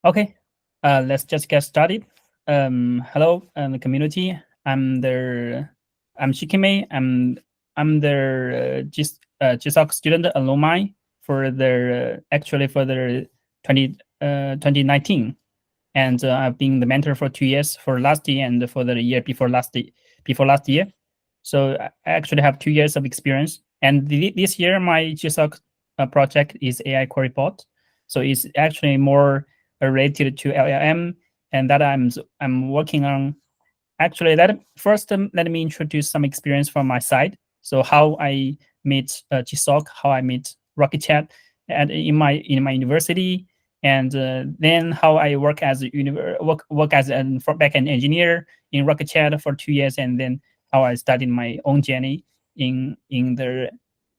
Okay, let's just get started. Hello, community. I'm Shiqi. I'm the GSoC student alumni for the actually for the 2019, and I've been the mentor for 2 years for last year and for the year before last year. So I actually have 2 years of experience. And this year, my GSoC project is AI query bot. So it's actually more related to LLM, and that I'm working on. Actually, let me introduce some experience from my side. So how I meet GSoC, how I meet Rocket.Chat, and in my university, and then how I work as work as a backend engineer in Rocket.Chat for 2 years, and then how I started my own journey in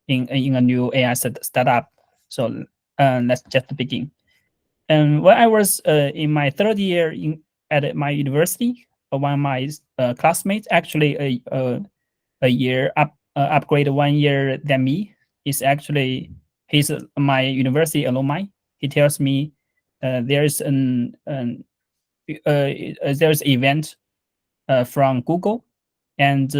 a new AI startup. So let's just begin. And when I was in my third year at my university, one of my classmates, actually a year upgrade 1 year than me, is actually he's my university alumni. He tells me there's there's event from Google, and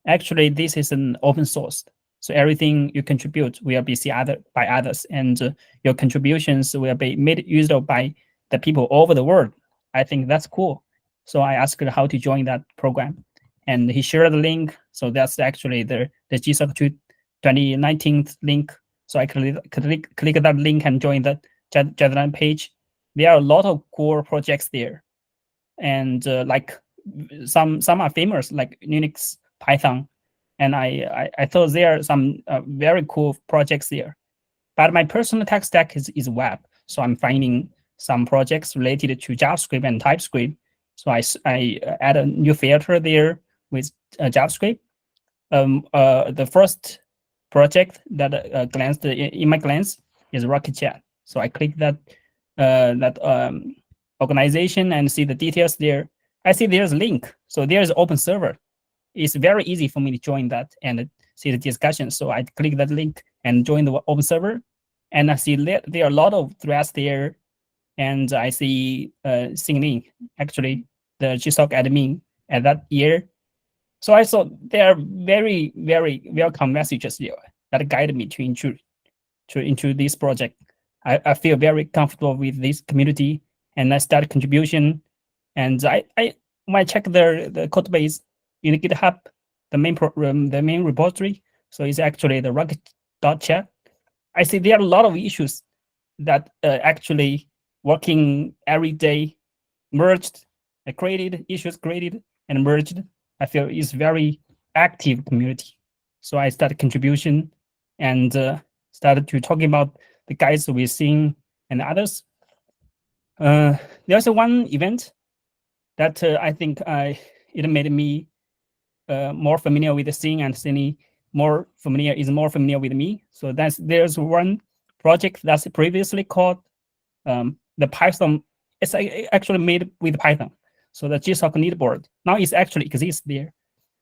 actually this is an open source. So everything you contribute will be seen by others, and your contributions will be made usable by the people all over the world. I think that's cool. So I asked how to join that program, and he shared the link. So that's actually the GSoC 2019 link. So I click that link and join the Jetline page. There are a lot of cool projects there, and like some are famous, like Linux, Python, and I thought there are some very cool projects there. But my personal tech stack is web, so I'm finding some projects related to JavaScript and TypeScript. So I add a new filter there with JavaScript. The first project that glanced in my glance is Rocket.Chat. So I click that organization and see the details there. I see there's a link. So there's open server. It's very easy for me to join that and see the discussion. So I click that link and join the open server. And I see there are a lot of threads there. And I see Xing, actually the GSoC admin at that year. So I saw there are very, very welcome messages there that guide me into this project. I feel very comfortable with this community, and I start contribution. And I when I check the code base in GitHub, the main repository. So it's actually the Rocket.Chat. I see there are a lot of issues that actually working every day, merged, created issues, created and merged. I feel it's very active community. So I started contribution and started to talking about the guys we're seeing and others. There's one event that I think it made me more familiar with the scene, and Cindy more familiar with me. So there's one project that's previously called the Python. It's actually made with Python. So the GSoC leaderboard now is actually exists there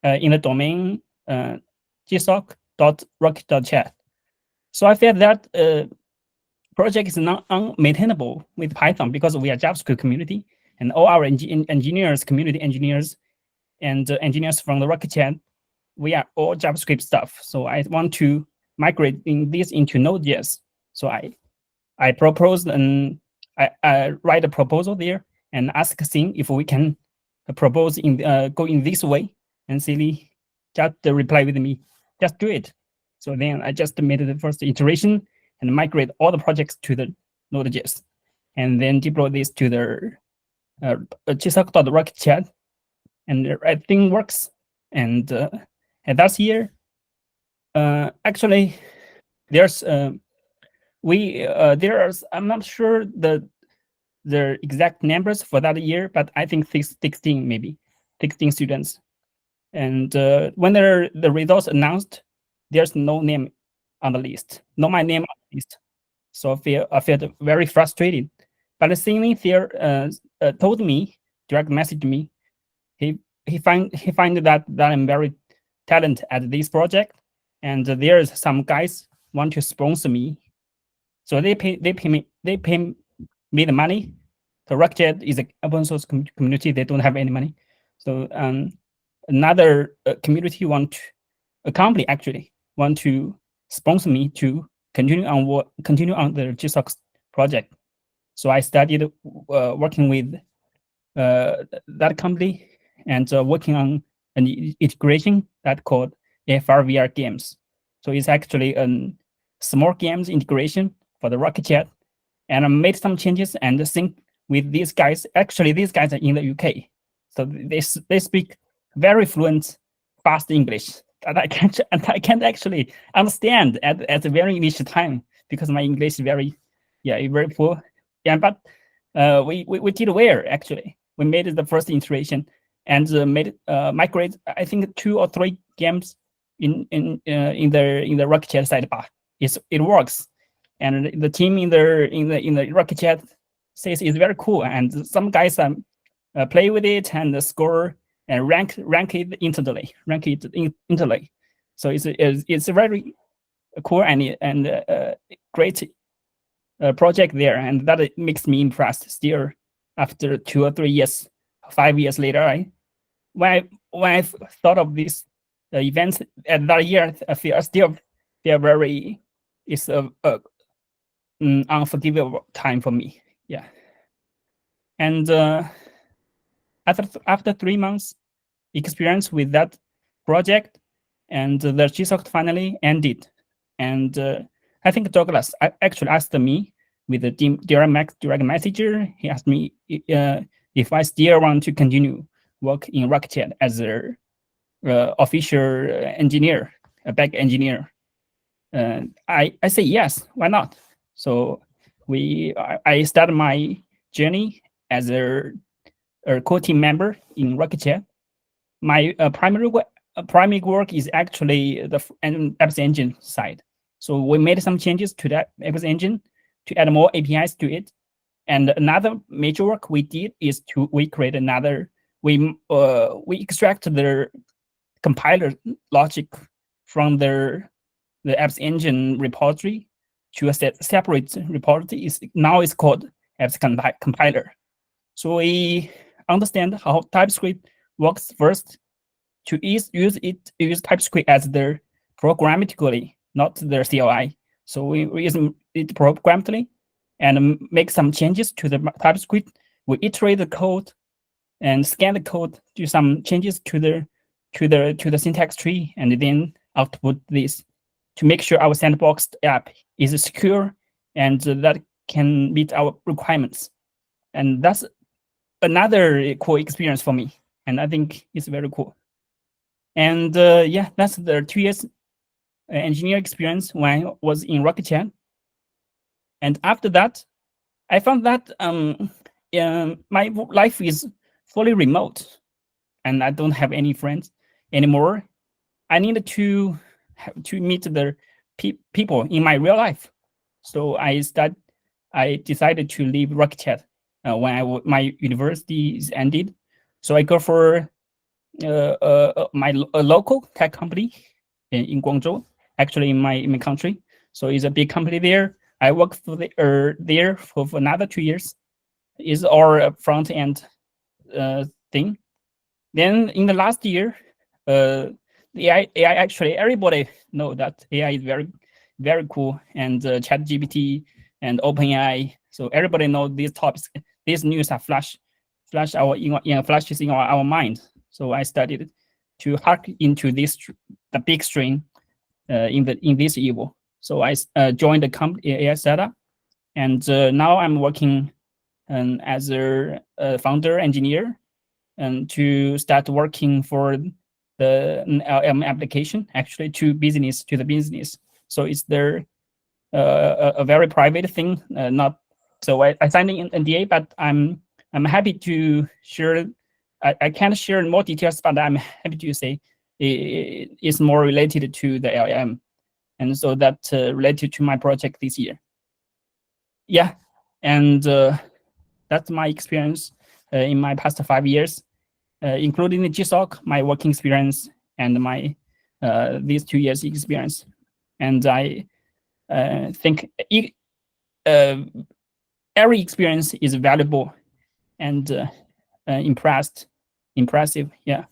in the domain gsoc.rocket.chat. So I felt that project is not unmaintainable with Python because we are JavaScript community, and all our engineers, community engineers, and engineers from the Rocket.Chat, we are all JavaScript stuff. So I want to migrate this into Node.js. So I proposed and I write a proposal there and ask Xing if we can propose go in this way, and Silly just reply with me, just do it. So then I just made the first iteration and migrate all the projects to the Node.js, and then deploy this to the GSoC.Rocket.Chat, and everything works. And that's year, actually, there's I'm not sure the exact numbers for that year, but I think 16 maybe 16 students. And when the results announced, there's no name on the list, no my name on the list. So I felt very frustrated. But Xing there told me, direct messaged me. He find that I'm very talented at this project, and there's some guys want to sponsor me. So they pay me the money So Rocket.Chat is an open source community. They don't have any money. So another community a company actually want to sponsor me to continue on the GSoC project. So I started working with that company and working on an integration that called AFR VR games. So it's actually a small games integration for the Rocket.Chat, and I made some changes and sync with these guys. Actually, these guys are in the UK, so they speak very fluent, fast English that I can't actually understand at the very initial time because my English is very poor. Yeah, but we did well actually. We made the first iteration and migrate I think 2 or 3 games in the Rocket.Chat sidebar. It works, and the team in the Rocket.Chat says it's very cool, and some guys play with it and score and rank it instantly. So it's a very cool and great project there, and that makes me impressed still after 2 or 3 years, 5 years later. When I thought of this events at that year, I feel still very, it's a unforgivable time for me. Yeah, and after 3 months experience with that project, and the GSoC finally ended, and I think Douglas actually asked me with the direct messenger. He asked me if I still want to continue work in Rocket.Chat as a official engineer, a back engineer. I say yes, why not? So I started my journey as a core team member in Rocket.Chat. My primary work is actually the apps engine side. So we made some changes to that apps engine to add more APIs to it. And another major work we did is we create another, we extract the compiler logic from the apps engine repository to a separate repository. Now it's called apps compiler. So we understand how TypeScript works first, to use TypeScript as the programmatically, not the CLI. So we use it programmatically and make some changes to the TypeScript. We iterate the code and scan the code, do some changes to the syntax tree, and then output this to make sure our sandboxed app is secure and that can meet our requirements. And that's another cool experience for me, and I think it's very cool. And yeah, that's the 2 years engineer experience when I was in Rocket.Chat. And after that, I found that my life is fully remote, and I don't have any friends anymore. I need to meet the people in my real life. So I decided to leave Rocket.Chat when my university is ended. So I go for my local tech company in Guangzhou, actually in my country. So it's a big company there. I worked for there for another 2 years. It's all a front end thing. Then in the last year, the AI actually, everybody know that AI is very, very cool, and ChatGPT and OpenAI. So everybody know these topics. These news are flashes in our mind. So I started to hack into the big string in this evil. So I joined the company AI startup, and now I'm working as a founder engineer, and to start working for the LM application actually to the business. So it's a very private thing. Not so I signed an NDA, but I'm happy to share. I can't share more details, but I'm happy to say it's more related to the LM, and so that related to my project this year. Yeah, and that's my experience in my past 5 years, including the GSoC, my working experience, and my these 2 years experience. And I think every experience is valuable and impressive. Yeah.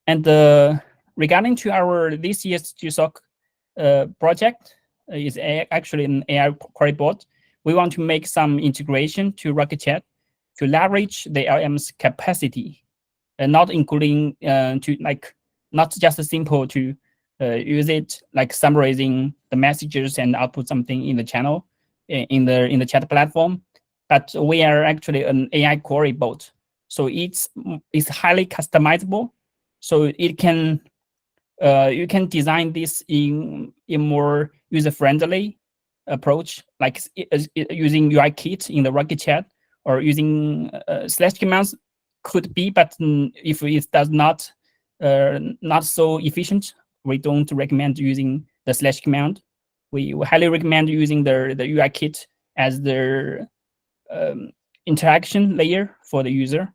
And regarding to our this year's GSoC project is actually an AI query bot. We want to make some integration to Rocket.Chat to leverage the LM's capacity, and not including to like not just simple to use it like summarizing the messages and output something in the channel in the chat platform, but we are actually an AI query bot, so it's highly customizable. So it can you can design this in more user-friendly approach, like using UI kit in the Rocket.Chat or using slash commands could be, but if it does not so efficient, we don't recommend using the slash command. We highly recommend using the UI kit as the interaction layer for the user,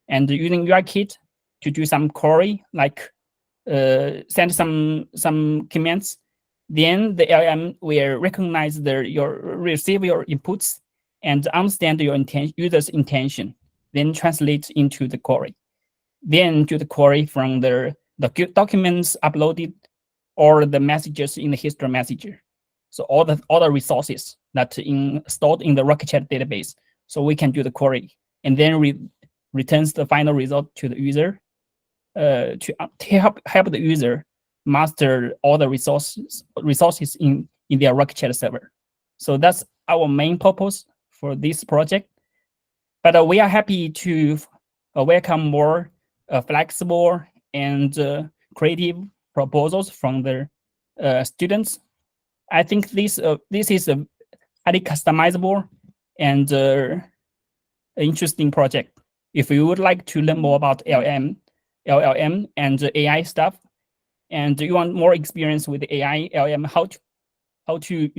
and using UI kit to do some query, like send some commands. Then the LM will recognize receive your inputs and understand your user's intention, then translate into the query. Then do the query from the documents uploaded or the messages in the history messenger. So all the resources that stored in the Rocket.Chat database. So we can do the query and then returns the final result to the user to help the user master all the resources in their Rocket.Chat server. So that's our main purpose for this project. But we are happy to welcome more flexible and creative proposals from the students. I think this is a highly customizable and interesting project. If you would like to learn more about LLM and AI stuff, and you want more experience with AI, LLM, how to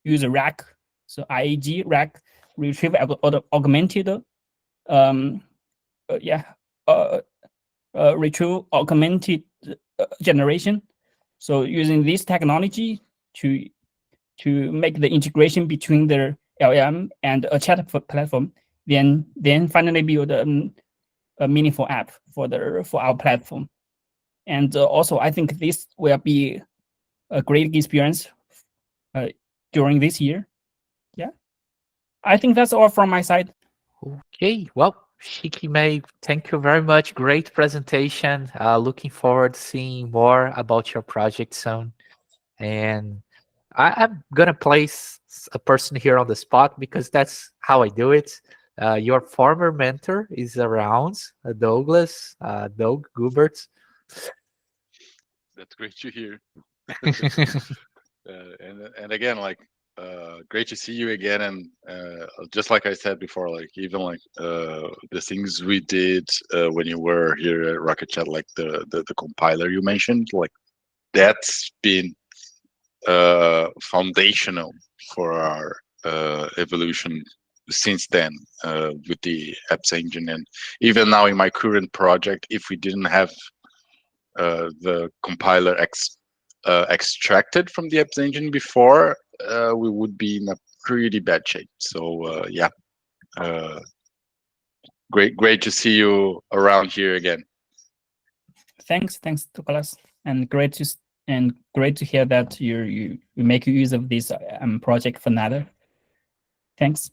use a RAG, so IAG RAG, retrieve augmented, retrieve augmented generation. So using this technology to make the integration between the LLM and a chat platform, then finally build a meaningful app for our platform. And also, I think this will be a great experience during this year. Yeah, I think that's all from my side. Okay, well, Shiqi, thank you very much. Great presentation. Looking forward to seeing more about your project soon. And I'm gonna place a person here on the spot because that's how I do it. Your former mentor is around, Doug Guebert. That's great to hear. And again, like, great to see you again. And just like I said before, like even like the things we did when you were here at Rocket.Chat, like the compiler you mentioned, like that's been foundational for our evolution since then with the apps engine. And even now in my current project, if we didn't have the compiler extracted from the apps engine before, we would be in a pretty bad shape. So yeah, great to see you around here again. Thanks, Nicholas, and great to hear that you make use of this project for another. Thanks.